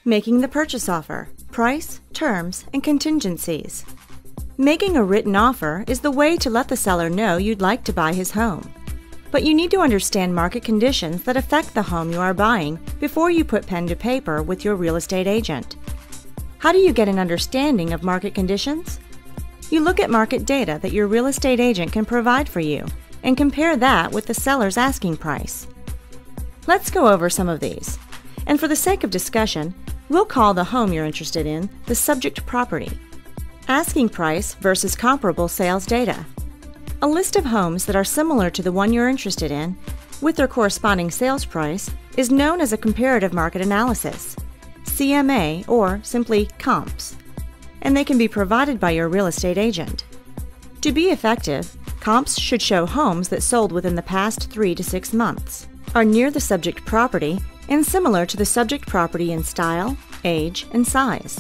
Making the purchase offer, price, terms, and contingencies. Making a written offer is the way to let the seller know you'd like to buy his home. But you need to understand market conditions that affect the home you are buying before you put pen to paper with your real estate agent. How do you get an understanding of market conditions? You look at market data that your real estate agent can provide for you and compare that with the seller's asking price. Let's go over some of these. And for the sake of discussion, we'll call the home you're interested in the subject property. Asking price versus comparable sales data. A list of homes that are similar to the one you're interested in, with their corresponding sales price, is known as a comparative market analysis, CMA, or simply comps, and they can be provided by your real estate agent. To be effective, comps should show homes that sold within the past 3 to 6 months, are near the subject property, and similar to the subject property in style, age, and size.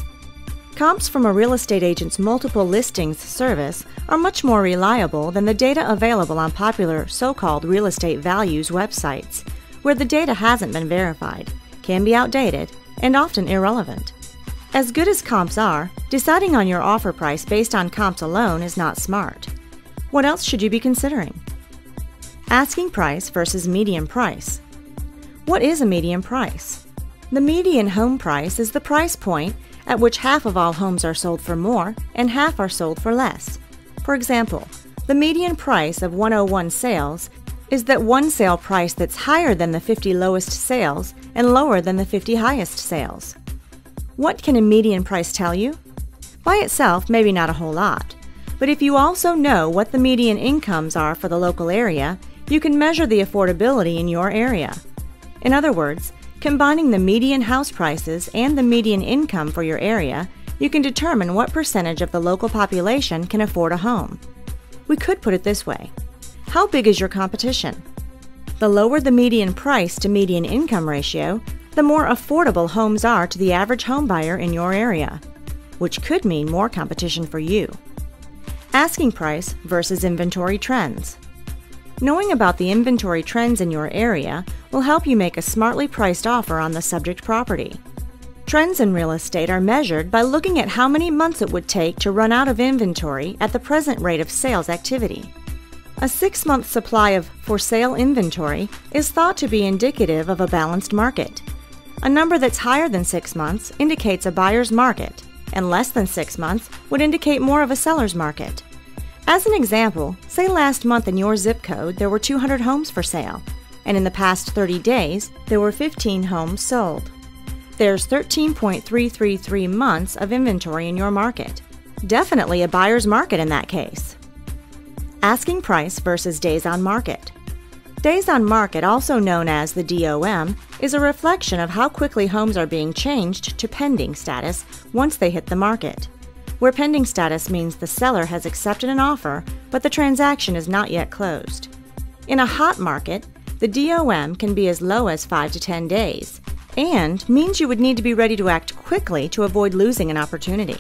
Comps from a real estate agent's multiple listings service are much more reliable than the data available on popular so-called real estate values websites, where the data hasn't been verified, can be outdated, and often irrelevant. As good as comps are, deciding on your offer price based on comps alone is not smart. What else should you be considering? Asking price versus median price. What is a median price? The median home price is the price point at which half of all homes are sold for more and half are sold for less. For example, the median price of 101 sales is that one sale price that's higher than the 50 lowest sales and lower than the 50 highest sales. What can a median price tell you? By itself, maybe not a whole lot, but if you also know what the median incomes are for the local area, you can measure the affordability in your area. In other words, combining the median house prices and the median income for your area, you can determine what percentage of the local population can afford a home. We could put it this way: how big is your competition? The lower the median price to median income ratio, the more affordable homes are to the average home buyer in your area, which could mean more competition for you. Asking price versus inventory trends. Knowing about the inventory trends in your area will help you make a smartly priced offer on the subject property. Trends in real estate are measured by looking at how many months it would take to run out of inventory at the present rate of sales activity. A 6-month supply of for sale inventory is thought to be indicative of a balanced market. A number that's higher than 6 months indicates a buyer's market, and less than 6 months would indicate more of a seller's market. As an example, say last month in your zip code there were 200 homes for sale, and in the past 30 days there were 15 homes sold. There's 13.333 months of inventory in your market. Definitely a buyer's market in that case. Asking price versus days on market. Days on market, also known as the DOM, is a reflection of how quickly homes are being changed to pending status once they hit the market, where pending status means the seller has accepted an offer, but the transaction is not yet closed. In a hot market, the DOM can be as low as 5 to 10 days, and means you would need to be ready to act quickly to avoid losing an opportunity.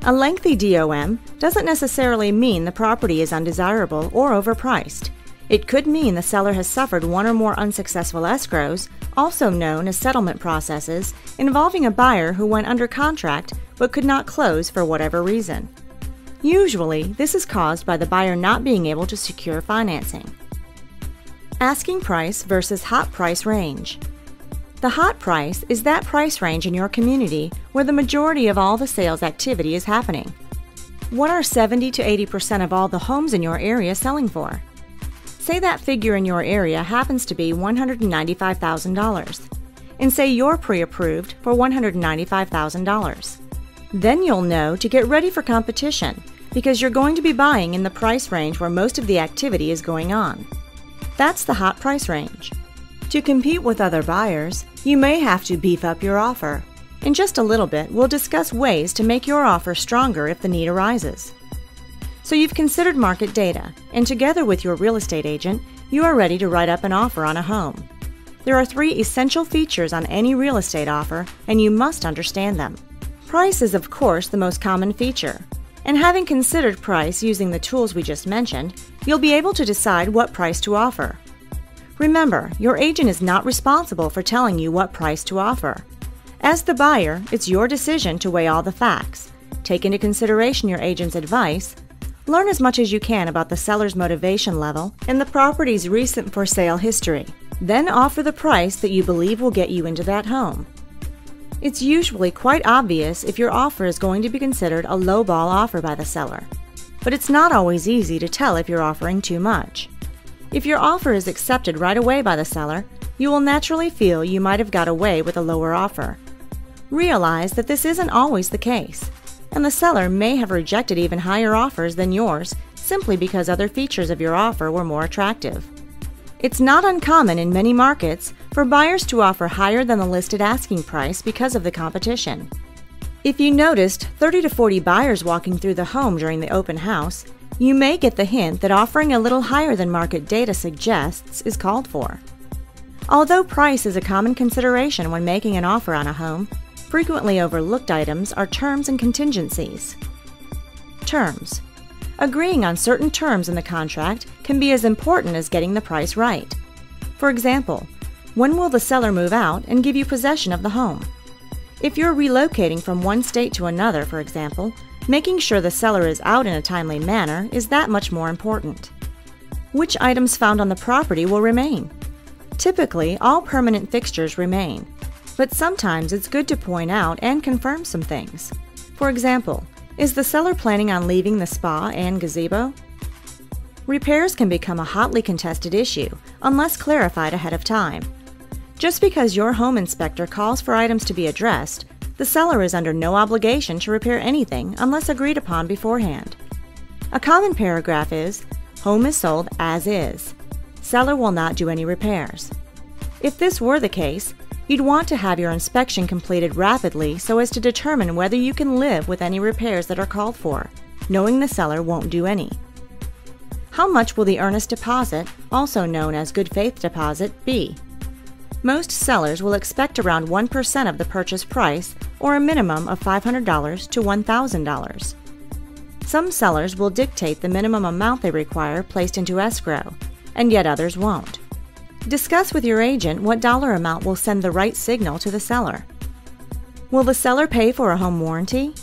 A lengthy DOM doesn't necessarily mean the property is undesirable or overpriced. It could mean the seller has suffered one or more unsuccessful escrows, also known as settlement processes, involving a buyer who went under contract but could not close for whatever reason. Usually, this is caused by the buyer not being able to secure financing. Asking price versus hot price range. The hot price is that price range in your community where the majority of all the sales activity is happening. What are 70 to 80% of all the homes in your area selling for? Say that figure in your area happens to be $195,000, and say you're pre-approved for $195,000. Then you'll know to get ready for competition because you're going to be buying in the price range where most of the activity is going on. That's the hot price range. To compete with other buyers, you may have to beef up your offer. In just a little bit, we'll discuss ways to make your offer stronger if the need arises. So you've considered market data, and together with your real estate agent, you are ready to write up an offer on a home. There are 3 essential features on any real estate offer, and you must understand them. Price is, of course, the most common feature, and having considered price using the tools we just mentioned, you'll be able to decide what price to offer. Remember, your agent is not responsible for telling you what price to offer. As the buyer, it's your decision to weigh all the facts, take into consideration your agent's advice, learn as much as you can about the seller's motivation level and the property's recent for sale history. Then offer the price that you believe will get you into that home. It's usually quite obvious if your offer is going to be considered a low-ball offer by the seller, but it's not always easy to tell if you're offering too much. If your offer is accepted right away by the seller, you will naturally feel you might have got away with a lower offer. Realize that this isn't always the case, and the seller may have rejected even higher offers than yours simply because other features of your offer were more attractive. It's not uncommon in many markets for buyers to offer higher than the listed asking price because of the competition. If you noticed 30 to 40 buyers walking through the home during the open house, you may get the hint that offering a little higher than market data suggests is called for. Although price is a common consideration when making an offer on a home, frequently overlooked items are terms and contingencies. Terms. Agreeing on certain terms in the contract can be as important as getting the price right. For example, when will the seller move out and give you possession of the home? If you're relocating from one state to another, for example, making sure the seller is out in a timely manner is that much more important. Which items found on the property will remain? Typically, all permanent fixtures remain, but sometimes it's good to point out and confirm some things. For example, is the seller planning on leaving the spa and gazebo? Repairs can become a hotly contested issue unless clarified ahead of time. Just because your home inspector calls for items to be addressed, the seller is under no obligation to repair anything unless agreed upon beforehand. A common paragraph is, "Home is sold as is. Seller will not do any repairs." If this were the case, you'd want to have your inspection completed rapidly so as to determine whether you can live with any repairs that are called for, knowing the seller won't do any. How much will the earnest deposit, also known as good faith deposit, be? Most sellers will expect around 1% of the purchase price or a minimum of $500 to $1,000. Some sellers will dictate the minimum amount they require placed into escrow, and yet others won't. Discuss with your agent what dollar amount will send the right signal to the seller. Will the seller pay for a home warranty?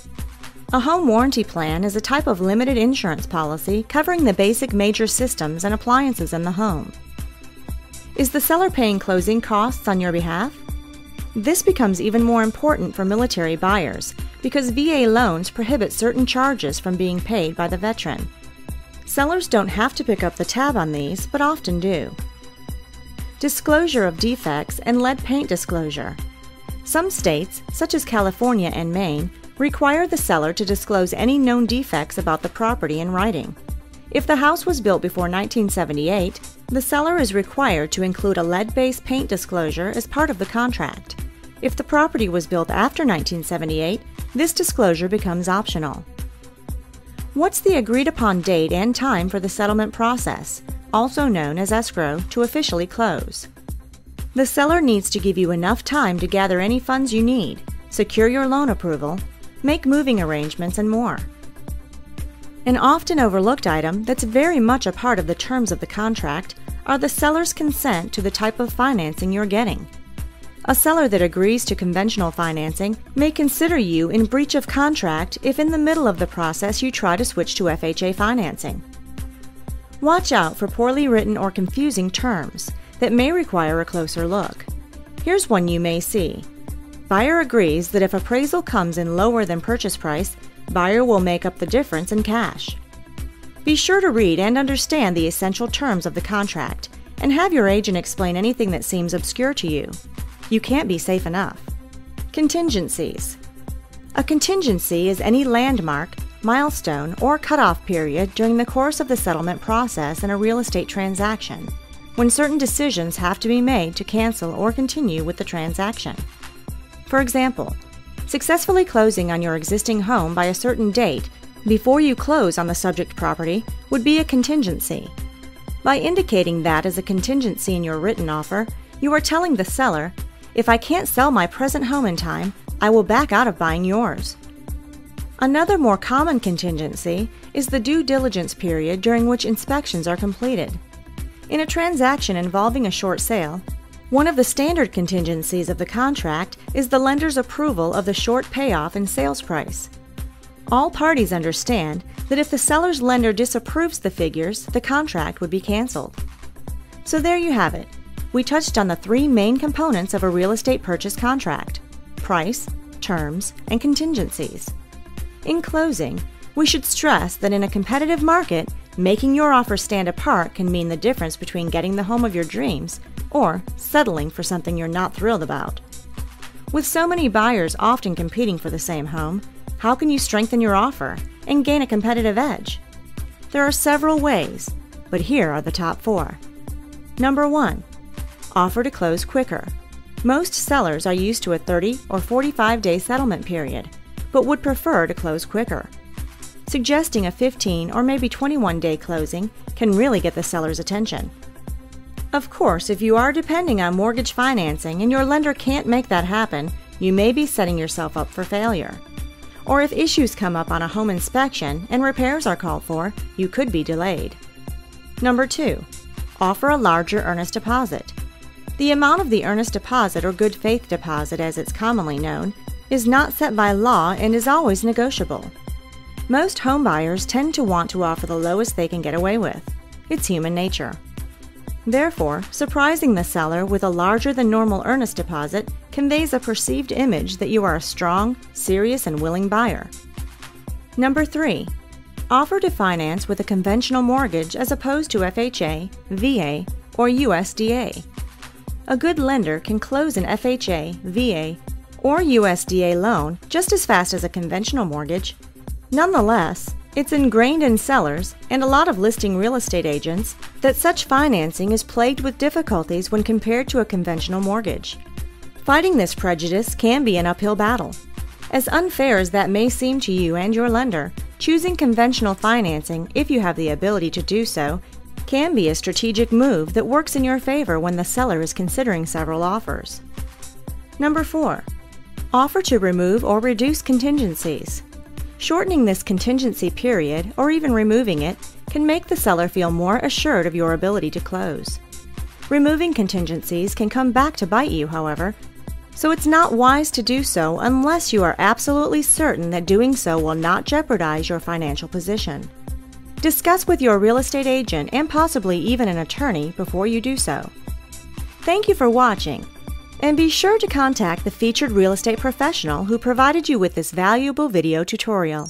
A home warranty plan is a type of limited insurance policy covering the basic major systems and appliances in the home. Is the seller paying closing costs on your behalf? This becomes even more important for military buyers because VA loans prohibit certain charges from being paid by the veteran. Sellers don't have to pick up the tab on these, but often do. Disclosure of defects and lead paint disclosure. Some states, such as California and Maine, require the seller to disclose any known defects about the property in writing. If the house was built before 1978, the seller is required to include a lead-based paint disclosure as part of the contract. If the property was built after 1978, this disclosure becomes optional. What's the agreed-upon date and time for the settlement process, also known as escrow, to officially close? The seller needs to give you enough time to gather any funds you need, secure your loan approval, make moving arrangements, and more. An often overlooked item that's very much a part of the terms of the contract are the seller's consent to the type of financing you're getting. A seller that agrees to conventional financing may consider you in breach of contract if in the middle of the process you try to switch to FHA financing. Watch out for poorly written or confusing terms that may require a closer look. Here's one you may see. Buyer agrees that if appraisal comes in lower than purchase price, buyer will make up the difference in cash. Be sure to read and understand the essential terms of the contract and have your agent explain anything that seems obscure to you. You can't be safe enough. Contingencies. A contingency is any landmark, milestone, or cutoff period during the course of the settlement process in a real estate transaction, when certain decisions have to be made to cancel or continue with the transaction. For example, successfully closing on your existing home by a certain date before you close on the subject property would be a contingency. By indicating that as a contingency in your written offer, you are telling the seller, "If I can't sell my present home in time, I will back out of buying yours." Another more common contingency is the due diligence period during which inspections are completed. In a transaction involving a short sale, One of the standard contingencies of the contract is the lender's approval of the short payoff and sales price. All parties understand that if the seller's lender disapproves the figures, the contract would be canceled. So there you have it. We touched on the three main components of a real estate purchase contract: price, terms, and contingencies. In closing, we should stress that in a competitive market, making your offer stand apart can mean the difference between getting the home of your dreams or settling for something you're not thrilled about. With so many buyers often competing for the same home, how can you strengthen your offer and gain a competitive edge? There are several ways, but here are the top 4. Number 1. Offer to close quicker. Most sellers are used to a 30 or 45-day settlement period, but would prefer to close quicker. Suggesting a 15 or maybe 21-day closing can really get the seller's attention. Of course, if you are depending on mortgage financing and your lender can't make that happen, you may be setting yourself up for failure. Or if issues come up on a home inspection and repairs are called for, you could be delayed. Number 2. Offer a larger earnest deposit. The amount of the earnest deposit, or good faith deposit as it's commonly known, is not set by law and is always negotiable. Most home buyers tend to want to offer the lowest they can get away with. It's human nature. Therefore, surprising the seller with a larger than normal earnest deposit conveys a perceived image that you are a strong, serious, and willing buyer. Number 3. Offer to finance with a conventional mortgage as opposed to FHA, VA, or USDA. A good lender can close an FHA, VA, or USDA loan just as fast as a conventional mortgage. Nonetheless, it's ingrained in sellers and a lot of listing real estate agents that such financing is plagued with difficulties when compared to a conventional mortgage. Fighting this prejudice can be an uphill battle. As unfair as that may seem to you and your lender, choosing conventional financing, if you have the ability to do so, can be a strategic move that works in your favor when the seller is considering several offers. Number 4. Offer to remove or reduce contingencies. Shortening this contingency period, or even removing it, can make the seller feel more assured of your ability to close. Removing contingencies can come back to bite you, however, so it's not wise to do so unless you are absolutely certain that doing so will not jeopardize your financial position. Discuss with your real estate agent and possibly even an attorney before you do so. Thank you for watching. And be sure to contact the featured real estate professional who provided you with this valuable video tutorial.